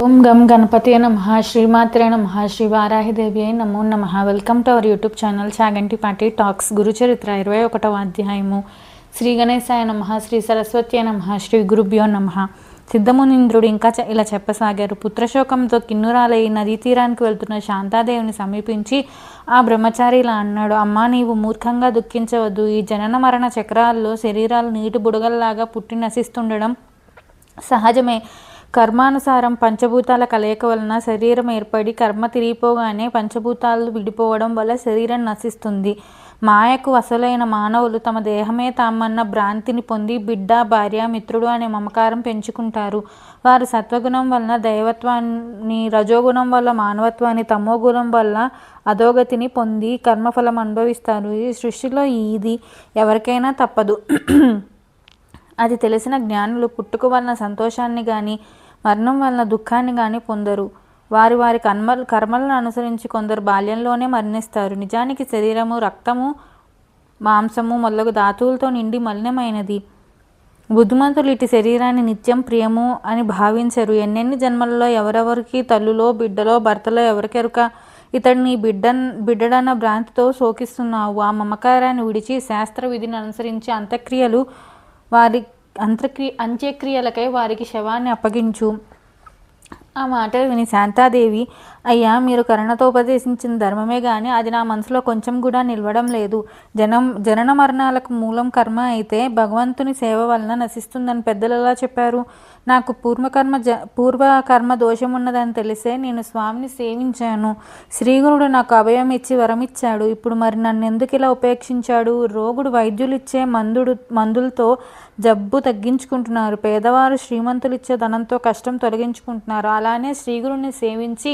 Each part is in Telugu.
ఓం గం గణపతి నమః శ్రీమాత్రే నమః శ్రీ వారాహిదేవి నమో నమః. Welcome to our YouTube channel Chaganti పాటి టాక్స్. గురుచరిత్ర 21వ అధ్యాయము. శ్రీ గణేశాయ నమః, శ్రీ సరస్వత్యై నమః, శ్రీ గురుభ్యో నమః. సిద్ధమునింద్రుడు ఇంకా ఇలా చెప్పసాగారు. పుత్రశోకంతో కిన్నురాలై నదీ తీరానికి వెళ్తున్న శాంతాదేవిని సమీపించి ఆ బ్రహ్మచారి ఇలా అన్నాడు. అమ్మా, నీవు మూర్ఖంగా దుఃఖించవద్దు. ఈ జనన మరణ చక్రాల్లో శరీరాలు నీటి బుడగల్లాగా పుట్టి నశిస్తుండడం సహజమే. కర్మానుసారం పంచభూతాల కలయిక వలన శరీరం ఏర్పడి కర్మ తిరిగిపోగానే పంచభూతాలు విడిపోవడం వల్ల శరీరం నశిస్తుంది. మాయకు వసలైన మానవులు తమ దేహమే తామన్న భ్రాంతిని పొంది బిడ్డ, భార్య, మిత్రుడు అనే మమకారం పెంచుకుంటారు. వారు సత్వగుణం వలన దైవత్వాన్ని, రజోగుణం వల్ల మానవత్వాన్ని, తమోగుణం వల్ల అధోగతిని పొంది కర్మఫలం అనుభవిస్తారు. ఈ సృష్టిలో ఇది ఎవరికైనా తప్పదు. అది తెలిసిన జ్ఞానులు పుట్టుక వలన సంతోషాన్ని కానీ మరణం వలన దుఃఖాన్ని కానీ పొందరు. వారి వారి కర్మలను అనుసరించి కొందరు బాల్యంలోనే మరణిస్తారు. నిజానికి శరీరము రక్తము, మాంసము మొదలగు ధాతువులతో నిండి మలినమైనది. బుద్ధిమంతులు ఇటు శరీరాన్ని నిత్యం ప్రియము అని భావించరు. ఎన్నెన్ని జన్మలలో ఎవరెవరికి తల్లులో, బిడ్డలో, భర్తలో ఎవరికెరుక? ఇతడు నీ బిడ్డడన్న భ్రాంతితో శోకిస్తున్నావు. ఆ మమకారాన్ని విడిచి శాస్త్ర విధిని అనుసరించి అంత్యక్రియలకై వారికి శవాన్ని అప్పగించు. ఆ మాటలు విని శాంతాదేవి, అయ్యా, మీరు కరుణతో ఉపదేశించిన ధర్మమే కానీ అది నా మనసులో కొంచెం కూడా నిలవడం లేదు. జనన మరణాలకు మూలం కర్మ అయితే భగవంతుని సేవ వలన నశిస్తుందని పెద్దలు ఎలా చెప్పారు? నాకు పూర్వకర్మ దోషం ఉన్నదని తెలిసే నేను స్వామిని సేవించాను. శ్రీగురుడు నాకు అభయం ఇచ్చి వరమిచ్చాడు. ఇప్పుడు మరి నన్ను ఎందుకు ఇలా ఉపేక్షించాడు? రోగుడు వైద్యులిచ్చే మందులతో జబ్బు తగ్గించుకుంటున్నారు. పేదవారు శ్రీమంతులిచ్చే ధనంతో కష్టం తొలగించుకుంటున్నారు. అలానే శ్రీగురుని సేవించి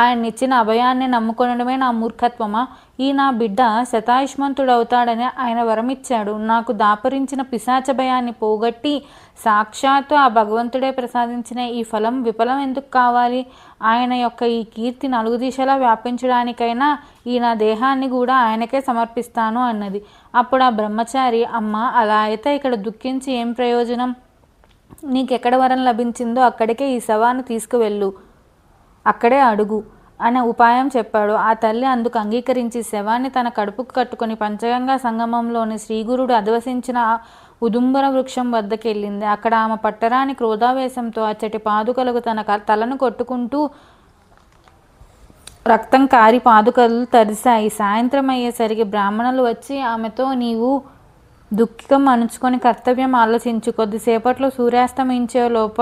ఆయన ఇచ్చిన అభయాన్ని నమ్ముకొనడమే నా మూర్ఖత్వమా? ఈ నా బిడ్డ శతాయుష్మంతుడవుతాడని ఆయన వరమిచ్చాడు. నాకు దాపరించిన పిశాచ భయాన్ని పోగొట్టి సాక్షాత్తు ఆ భగవంతుడే ప్రసాదించిన ఈ ఫలం విఫలం ఎందుకు కావాలి? ఆయన యొక్క ఈ కీర్తి నలుగు దిశలా వ్యాపించడానికైనా ఈ నా దేహాన్ని కూడా ఆయనకే సమర్పిస్తాను అన్నది. అప్పుడు ఆ బ్రహ్మచారి, అమ్మ, అలా అయితే ఇక్కడ దుఃఖించి ఏం ప్రయోజనం? నీకెక్కడ వరం లభించిందో అక్కడికే ఈ శవాన్ని తీసుకువెళ్ళు, అక్కడే అడుగు అనే ఉపాయం చెప్పాడు. ఆ తల్లి అందుకు అంగీకరించి శవాన్ని తన కడుపుకు కట్టుకొని పంచగంగా సంగమంలోని శ్రీగురుడు అధివసించిన ఉదుంబర వృక్షం వద్దకు వెళ్ళింది. అక్కడ ఆమె పట్టరాని క్రోధావేశంతో అచ్చటి పాదుకలకు తన తలను కొట్టుకుంటూ రక్తం కారి పాదుకలు తడిశాయి. సాయంత్రం అయ్యేసరికి బ్రాహ్మణులు వచ్చి ఆమెతో, నీవు దుఃఖం అణుచుకొని కర్తవ్యం ఆలోచించు. కొద్దిసేపట్లో సూర్యాస్తమించే లోప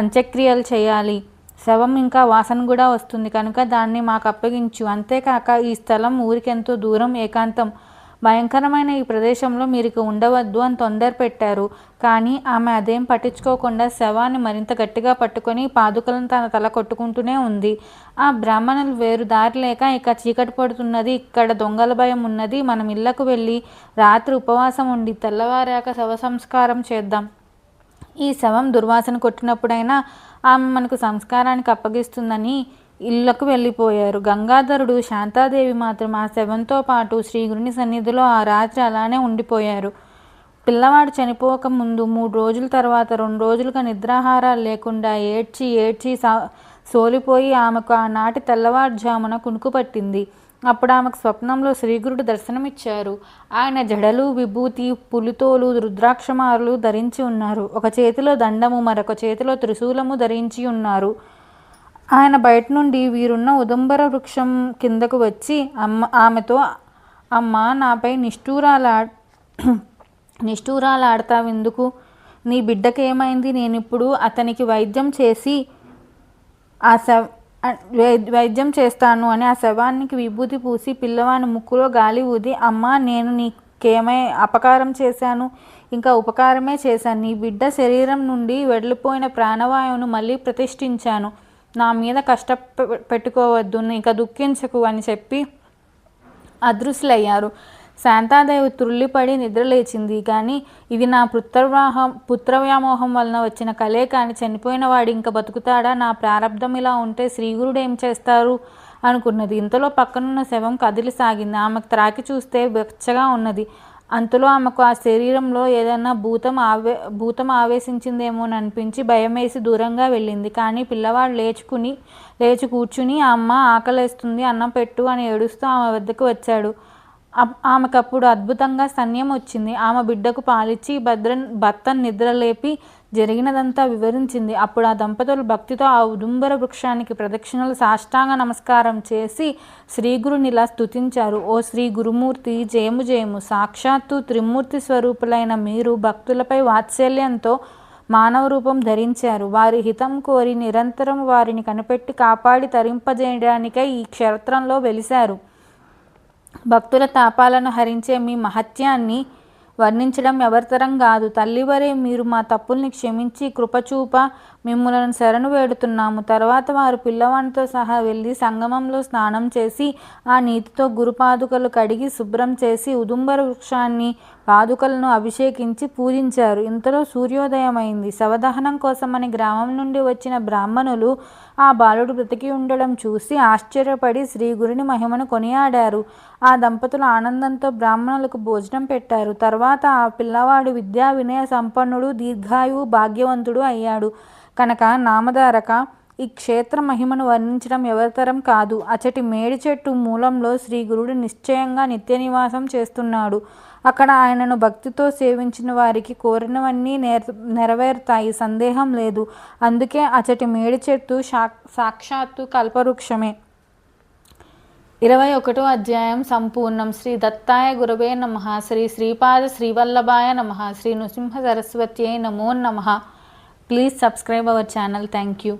అంత్యక్రియలు చేయాలి. శవం ఇంకా వాసన కూడా వస్తుంది కనుక దాన్ని మాకు అప్పగించు. అంతేకాక ఈ స్థలం ఊరికెంతో దూరం, ఏకాంతం, భయంకరమైన ఈ ప్రదేశంలో మీరికి ఉండవద్దు అని తొందర పెట్టారు. కానీ ఆమె అదేం పట్టించుకోకుండా శవాన్ని మరింత గట్టిగా పట్టుకొని పాదుకలను తన తల కొట్టుకుంటూనే ఉంది. ఆ బ్రాహ్మణులు వేరు దారి లేక, ఇక చీకటి పడుతున్నది, ఇక్కడ దొంగల భయం ఉన్నది, మనం ఇళ్లకు వెళ్ళి రాత్రి ఉపవాసం ఉండి తెల్లవారాక శవ సంస్కారం చేద్దాం. ఈ శవం దుర్వాసన కొట్టినప్పుడైనా ఆమె మనకు సంస్కారానికి అప్పగిస్తుందని ఇళ్లకు వెళ్ళిపోయారు. గంగాధరుడు, శాంతాదేవి మాత్రం ఆ శవంతో పాటు శ్రీగురుని సన్నిధిలో ఆ రాత్రి అలానే ఉండిపోయారు. పిల్లవాడు చనిపోక ముందు 3 రోజుల తర్వాత 2 రోజులుగా నిద్రాహారాలు లేకుండా ఏడ్చి సోలిపోయి ఆమెకు ఆనాటి తెల్లవారుజామున కునుకు పట్టింది. అప్పుడు ఆమెకు స్వప్నంలో శ్రీగురుడు దర్శనమిచ్చారు. ఆయన జడలు, విభూతి, పులితోలు, రుద్రాక్షమాలు ధరించి ఉన్నారు. ఒక చేతిలో దండము, మరొక చేతిలో త్రిశూలము ధరించి ఉన్నారు. ఆయన బయట నుండి వీరున్న ఉదంబర వృక్షం కిందకు వచ్చి ఆమెతో, అమ్మ, నాపై నిష్ఠూరాలాడతావెందుకు? నీ బిడ్డకేమైంది? నేనిప్పుడు అతనికి వైద్యం చేస్తాను అని ఆ శవానికి విభూతి పూసి పిల్లవాని ముక్కులో గాలి ఊది, అమ్మ, నేను నీకేమై అపకారం చేశాను? ఇంకా ఉపకారమే చేశాను. నీ బిడ్డ శరీరం నుండి వెళ్ళిపోయిన ప్రాణవాయువును మళ్ళీ ప్రతిష్ఠించాను. నా మీద పెట్టుకోవద్దు, ఇక దుఃఖించకు అని చెప్పి అదృశ్యులయ్యారు. శాంతాదేవి త్రుళ్ళిపడి నిద్రలేచింది. కానీ ఇది నా పుత్రవ్యామోహం వలన వచ్చిన కలే కానీ చనిపోయిన వాడు ఇంకా బతుకుతాడా? నా ప్రారంధం ఇలా ఉంటే శ్రీగురుడు ఏం చేస్తారు అనుకున్నది. ఇంతలో పక్కనున్న శవం కదిలిసాగింది. ఆమెకు త్రాకి చూస్తే వెచ్చగా ఉన్నది. అంతలో ఆమెకు ఆ శరీరంలో ఏదైనా భూతం ఆవేశించిందేమోననిపించి భయమేసి దూరంగా వెళ్ళింది. కానీ పిల్లవాడు లేచి కూర్చుని అమ్మ ఆకలేస్తుంది, అన్నం పెట్టు అని ఏడుస్తూ ఆమె వద్దకు వచ్చాడు. ఆమెకప్పుడు అద్భుతంగా స్తన్యం వచ్చింది. ఆమె బిడ్డకు పాలిచ్చి భర్తను నిద్రలేపి జరిగినదంతా వివరించింది. అప్పుడు ఆ దంపతులు భక్తితో ఆ ఉదుంబర వృక్షానికి ప్రదక్షిణలు సాష్టాంగ నమస్కారం చేసి శ్రీగురునిలా స్తుతించారు. ఓ శ్రీ గురుమూర్తి, జయము జయము. సాక్షాత్తు త్రిమూర్తి స్వరూపులైన మీరు భక్తులపై వాత్సల్యంతో మానవ రూపం ధరించారు. వారి హితం కోరి నిరంతరం వారిని కనిపెట్టి కాపాడి తరింపజేయడానికై ఈ క్షేత్రంలో వెలిశారు. భక్తుల తాపాలను హరించే మీ మహత్యాన్ని వర్ణించడం ఎవరితరం కాదు. తల్లివరే మీరు మా తప్పుల్ని క్షమించి కృపచూప మిమ్ములను శరణు వేడుతున్నాము. తర్వాత వారు పిల్లవానితో సహా వెళ్ళి సంగమంలో స్నానం చేసి ఆ నీటితో గురుపాదుకలు కడిగి శుభ్రం చేసి ఉదుంబర వృక్షాన్ని పాదుకలను అభిషేకించి పూజించారు. ఇంతలో సూర్యోదయమైంది. శవదహనం కోసమని గ్రామం నుండి వచ్చిన బ్రాహ్మణులు ఆ బాలుడు బ్రతికి ఉండడం చూసి ఆశ్చర్యపడి శ్రీగురుని మహిమను కొనియాడారు. ఆ దంపతులు ఆనందంతో బ్రాహ్మణులకు భోజనం పెట్టారు. తర్వాత ఆ పిల్లవాడు విద్యా వినయ సంపన్నుడు, దీర్ఘాయువు, భాగ్యవంతుడు అయ్యాడు. కనుక నామధారక, ఈ క్షేత్ర మహిమను వర్ణించడం ఎవరితరం కాదు. అచటి మేడి చెట్టు మూలంలో శ్రీ గురుడు నిశ్చయంగా నిత్య నివాసం చేస్తున్నాడు. అక్కడ ఆయనను భక్తితో సేవించిన వారికి కోరినవన్నీ నెరవేరుతాయి, సందేహం లేదు. అందుకే అచటి మేడి చెట్టు సాక్షాత్తు కల్పవృక్షమే. 21వ అధ్యాయం సంపూర్ణం. శ్రీ దత్తాయ గురవే నమః. శ్రీ శ్రీపాద శ్రీవల్లభాయ నమః. శ్రీ నృసింహ సరస్వత్యై నమో నమః. Please subscribe our channel. Thank you.